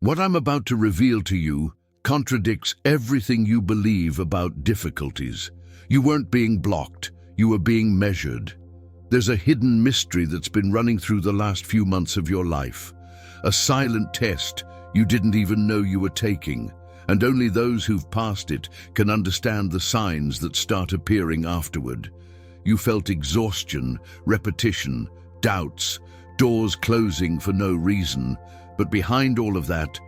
What I'm about to reveal to you contradicts everything you believe about difficulties. You weren't being blocked, you were being measured. There's a hidden mystery that's been running through the last few months of your life. A silent test you didn't even know you were taking, and only those who've passed it can understand the signs that start appearing afterward. You felt exhaustion, repetition, doubts, doors closing for no reason, but behind all of that,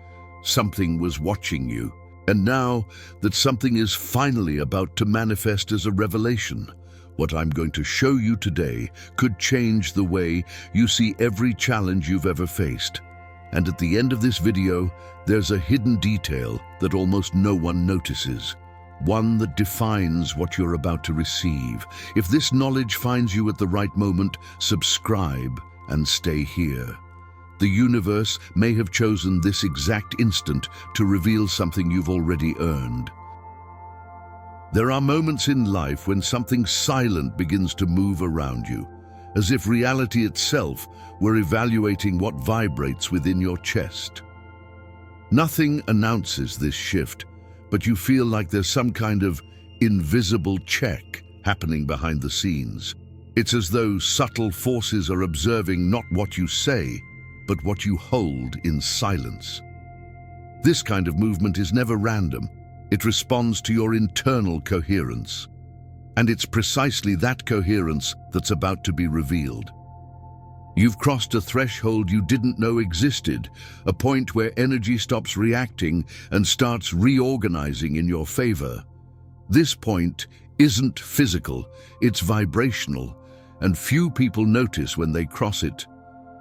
something was watching you. And now that something is finally about to manifest as a revelation, what I'm going to show you today could change the way you see every challenge you've ever faced. And at the end of this video, there's a hidden detail that almost no one notices. One that defines what you're about to receive. If this knowledge finds you at the right moment, subscribe and stay here. The universe may have chosen this exact instant to reveal something you've already earned. There are moments in life when something silent begins to move around you, as if reality itself were evaluating what vibrates within your chest. Nothing announces this shift, but you feel like there's some kind of invisible check happening behind the scenes. It's as though subtle forces are observing not what you say, but what you hold in silence. This kind of movement is never random. It responds to your internal coherence. And it's precisely that coherence that's about to be revealed. You've crossed a threshold you didn't know existed, a point where energy stops reacting and starts reorganizing in your favor. This point isn't physical, it's vibrational, and few people notice when they cross it.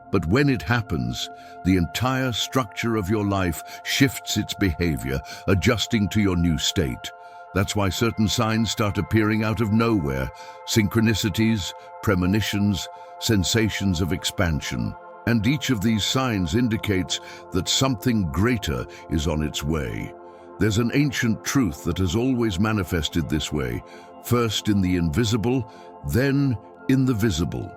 But when it happens, the entire structure of your life shifts its behavior, adjusting to your new state. That's why certain signs start appearing out of nowhere: synchronicities, premonitions, sensations of expansion. And each of these signs indicates that something greater is on its way. There's an ancient truth that has always manifested this way, first in the invisible, then in the visible.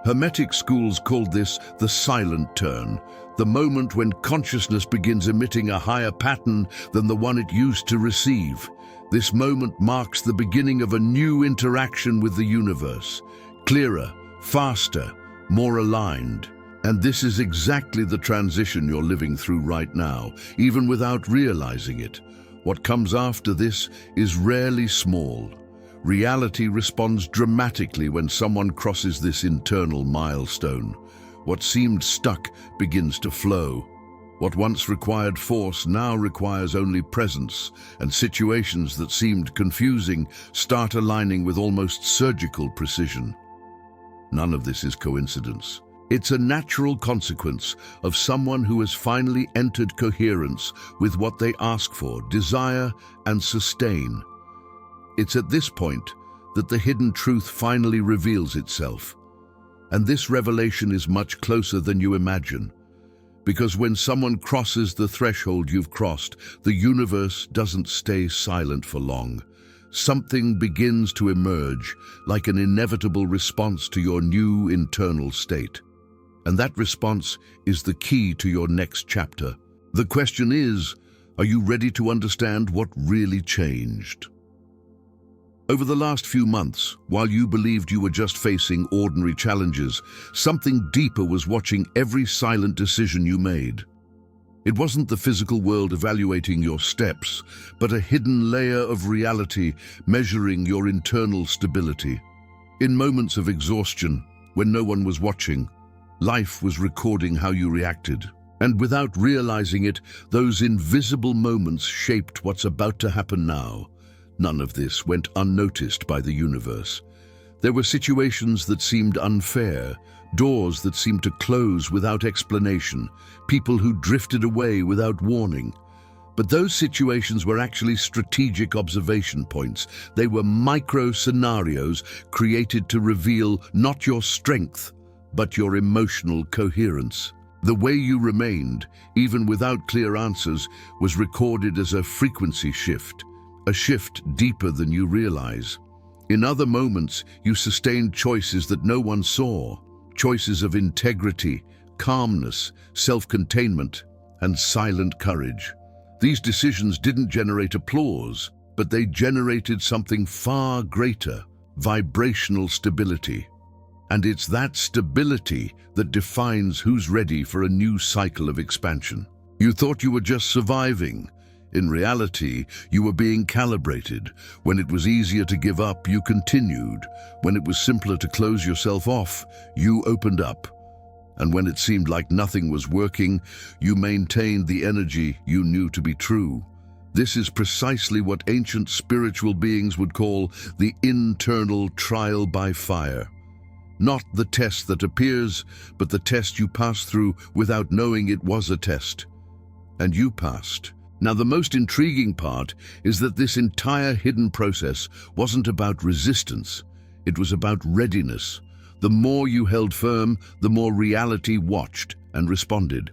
Hermetic schools called this the silent turn, the moment when consciousness begins emitting a higher pattern than the one it used to receive. This moment marks the beginning of a new interaction with the universe, clearer, faster, more aligned. And this is exactly the transition you're living through right now, even without realizing it. What comes after this is rarely small. Reality responds dramatically when someone crosses this internal milestone. What seemed stuck begins to flow. What once required force now requires only presence, and situations that seemed confusing start aligning with almost surgical precision. None of this is coincidence. It's a natural consequence of someone who has finally entered coherence with what they ask for, desire, and sustain. It's at this point that the hidden truth finally reveals itself. And this revelation is much closer than you imagine. Because when someone crosses the threshold you've crossed, the universe doesn't stay silent for long. Something begins to emerge, like an inevitable response to your new internal state. And that response is the key to your next chapter. The question is, are you ready to understand what really changed? Over the last few months, while you believed you were just facing ordinary challenges, something deeper was watching every silent decision you made. It wasn't the physical world evaluating your steps, but a hidden layer of reality measuring your internal stability. In moments of exhaustion, when no one was watching, life was recording how you reacted. And without realizing it, those invisible moments shaped what's about to happen now. None of this went unnoticed by the universe. There were situations that seemed unfair, doors that seemed to close without explanation, people who drifted away without warning. But those situations were actually strategic observation points. They were micro-scenarios created to reveal not your strength, but your emotional coherence. The way you remained, even without clear answers, was recorded as a frequency shift. A shift deeper than you realize. In other moments, you sustained choices that no one saw, choices of integrity, calmness, self-containment. and silent courage. These decisions didn't generate applause, but they generated something far greater: vibrational stability. And it's that stability that defines who's ready for a new cycle of expansion. You thought you were just surviving. In reality, you were being calibrated. When it was easier to give up, you continued. When it was simpler to close yourself off, you opened up. And when it seemed like nothing was working, you maintained the energy you knew to be true. This is precisely what ancient spiritual beings would call the internal trial by fire. Not the test that appears, but the test you pass through without knowing it was a test. And you passed. Now, the most intriguing part is that this entire hidden process wasn't about resistance. It was about readiness. The more you held firm, the more reality watched and responded.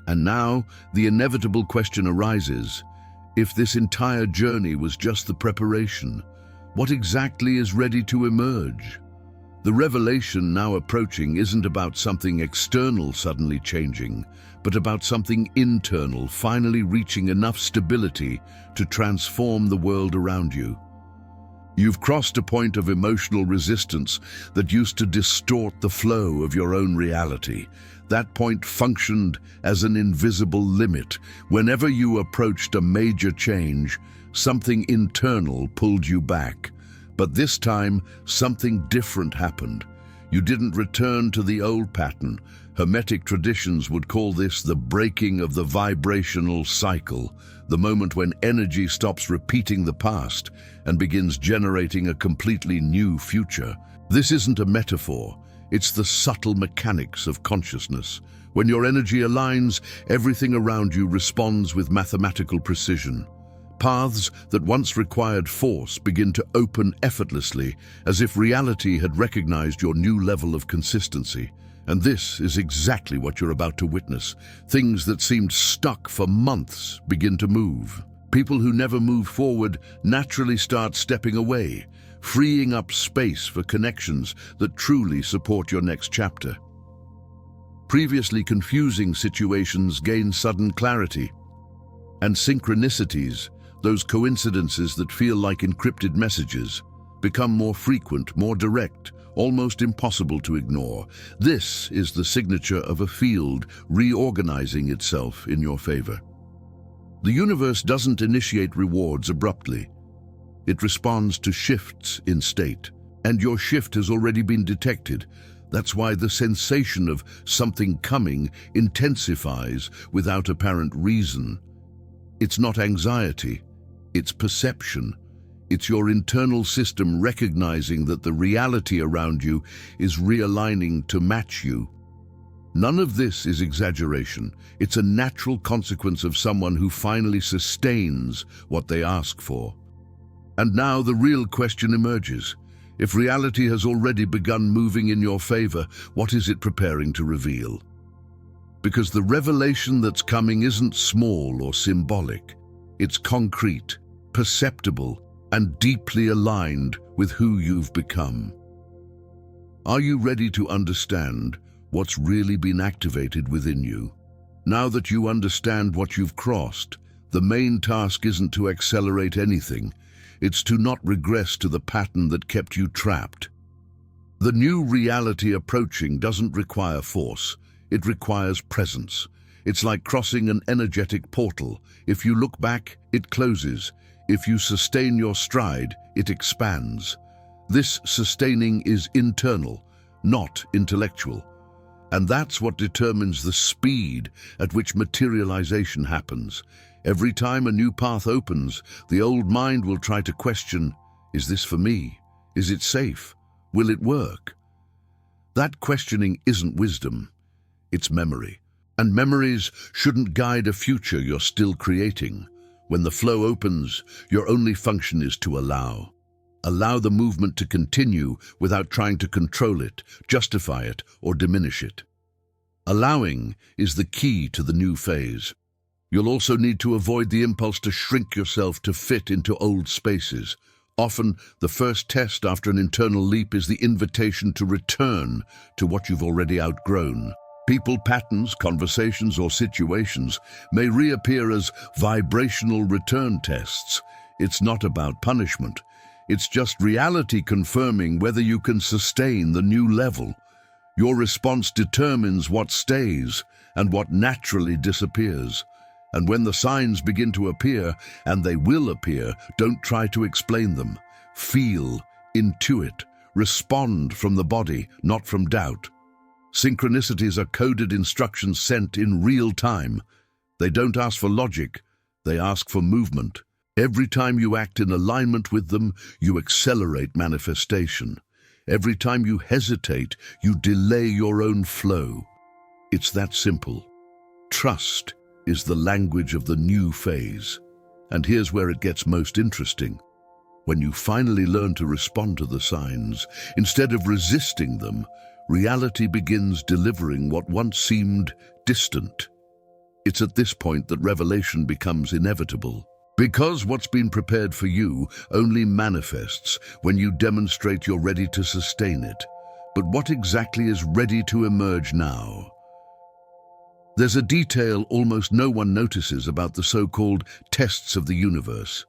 And now, the inevitable question arises: if this entire journey was just the preparation, what exactly is ready to emerge? The revelation now approaching isn't about something external suddenly changing, but about something internal finally reaching enough stability to transform the world around you. You've crossed a point of emotional resistance that used to distort the flow of your own reality. That point functioned as an invisible limit. Whenever you approached a major change, something internal pulled you back. But this time, something different happened. You didn't return to the old pattern. Hermetic traditions would call this the breaking of the vibrational cycle, the moment when energy stops repeating the past and begins generating a completely new future. This isn't a metaphor. It's the subtle mechanics of consciousness. When your energy aligns, everything around you responds with mathematical precision. Paths that once required force begin to open effortlessly, as if reality had recognized your new level of consistency. And this is exactly what you're about to witness. Things that seemed stuck for months begin to move. People who never move forward naturally start stepping away, freeing up space for connections that truly support your next chapter. Previously confusing situations gain sudden clarity. And synchronicities, those coincidences that feel like encrypted messages, become more frequent, more direct, almost impossible to ignore. This is the signature of a field reorganizing itself in your favor. The universe doesn't initiate rewards abruptly. It responds to shifts in state, and your shift has already been detected. That's why the sensation of something coming intensifies without apparent reason. It's not anxiety, it's perception. It's your internal system recognizing that the reality around you is realigning to match you. None of this is exaggeration. It's a natural consequence of someone who finally sustains what they ask for. And now the real question emerges. If reality has already begun moving in your favor, what is it preparing to reveal? Because the revelation that's coming isn't small or symbolic. It's concrete, perceptible, and deeply aligned with who you've become. Are you ready to understand what's really been activated within you? Now that you understand what you've crossed, the main task isn't to accelerate anything. It's to not regress to the pattern that kept you trapped. The new reality approaching doesn't require force. It requires presence. It's like crossing an energetic portal. If you look back, it closes. If you sustain your stride, it expands. This sustaining is internal, not intellectual. And that's what determines the speed at which materialization happens. Every time a new path opens, the old mind will try to question, is this for me? Is it safe? Will it work? That questioning isn't wisdom, it's memory. And memories shouldn't guide a future you're still creating. When the flow opens, your only function is to allow. Allow the movement to continue without trying to control it, justify it, or diminish it. Allowing is the key to the new phase. You'll also need to avoid the impulse to shrink yourself to fit into old spaces. Often, the first test after an internal leap is the invitation to return to what you've already outgrown. People patterns, conversations, or situations may reappear as vibrational return tests. It's not about punishment. It's just reality confirming whether you can sustain the new level. Your response determines what stays and what naturally disappears. And when the signs begin to appear, and they will appear, don't try to explain them. Feel, intuit, respond from the body, not from doubt. Synchronicities are coded instructions sent in real time. They don't ask for logic, they ask for movement. Every time you act in alignment with them, you accelerate manifestation. Every time you hesitate, you delay your own flow. It's that simple. Trust is the language of the new phase. And here's where it gets most interesting. When you finally learn to respond to the signs, instead of resisting them, reality begins delivering what once seemed distant. It's at this point that revelation becomes inevitable. Because what's been prepared for you only manifests when you demonstrate you're ready to sustain it. But what exactly is ready to emerge now? There's a detail almost no one notices about the so-called tests of the universe.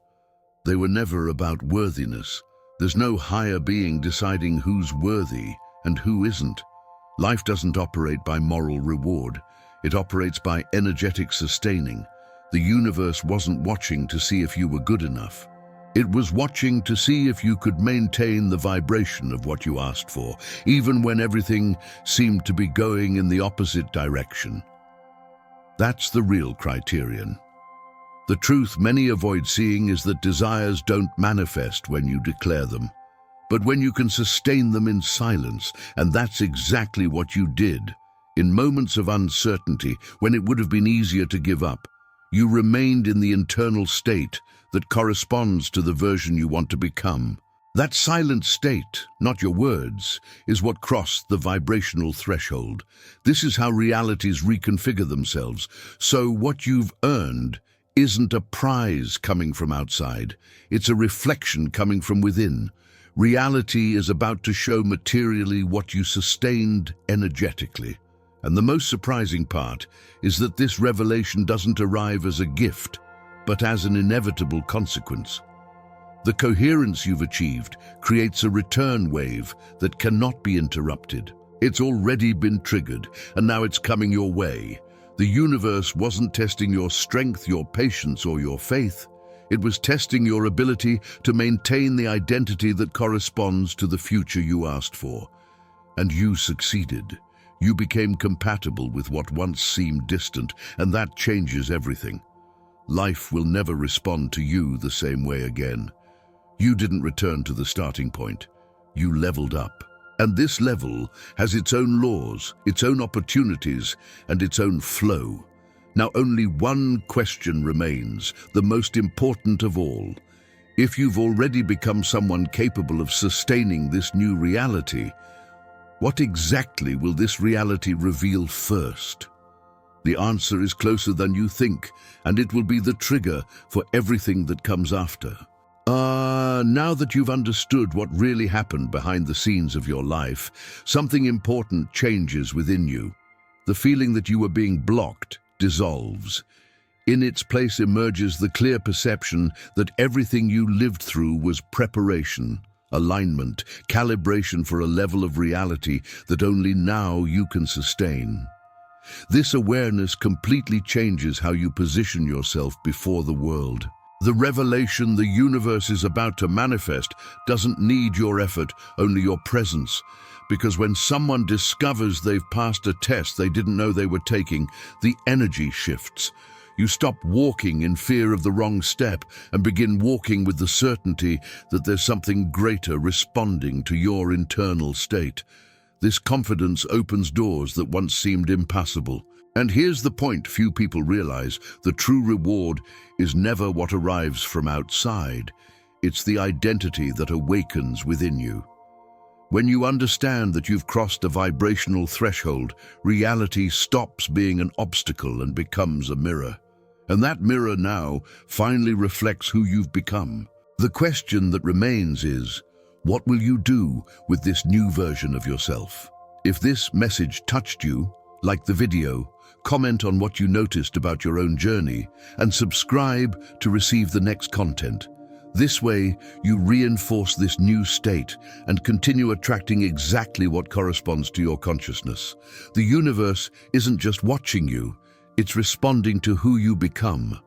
They were never about worthiness. There's no higher being deciding who's worthy and who isn't. Life doesn't operate by moral reward. It operates by energetic sustaining. The universe wasn't watching to see if you were good enough. It was watching to see if you could maintain the vibration of what you asked for, even when everything seemed to be going in the opposite direction. That's the real criterion. The truth many avoid seeing is that desires don't manifest when you declare them, but when you can sustain them in silence, and that's exactly what you did. In moments of uncertainty, when it would have been easier to give up, you remained in the internal state that corresponds to the version you want to become. That silent state, not your words, is what crossed the vibrational threshold. This is how realities reconfigure themselves. So what you've earned isn't a prize coming from outside. It's a reflection coming from within. Reality is about to show materially what you sustained energetically. And the most surprising part is that this revelation doesn't arrive as a gift, but as an inevitable consequence. The coherence you've achieved creates a return wave that cannot be interrupted. It's already been triggered, and now it's coming your way. The universe wasn't testing your strength, your patience, or your faith. It was testing your ability to maintain the identity that corresponds to the future you asked for. And you succeeded. You became compatible with what once seemed distant, and that changes everything. Life will never respond to you the same way again. You didn't return to the starting point. You leveled up. And this level has its own laws, its own opportunities, and its own flow. Now only one question remains, the most important of all. If you've already become someone capable of sustaining this new reality, what exactly will this reality reveal first? The answer is closer than you think, and it will be the trigger for everything that comes after. Now that you've understood what really happened behind the scenes of your life, something important changes within you. The feeling that you were being blocked dissolves. In its place emerges the clear perception that everything you lived through was preparation, alignment, calibration for a level of reality that only now you can sustain. This awareness completely changes how you position yourself before the world. The revelation the universe is about to manifest doesn't need your effort, only your presence. Because when someone discovers they've passed a test they didn't know they were taking, the energy shifts. You stop walking in fear of the wrong step and begin walking with the certainty that there's something greater responding to your internal state. This confidence opens doors that once seemed impassable. And here's the point few people realize: the true reward is never what arrives from outside. It's the identity that awakens within you. When you understand that you've crossed a vibrational threshold, reality stops being an obstacle and becomes a mirror. And that mirror now finally reflects who you've become. The question that remains is, what will you do with this new version of yourself? If this message touched you, like the video, comment on what you noticed about your own journey, and subscribe to receive the next content. This way, you reinforce this new state and continue attracting exactly what corresponds to your consciousness. The universe isn't just watching you, it's responding to who you become.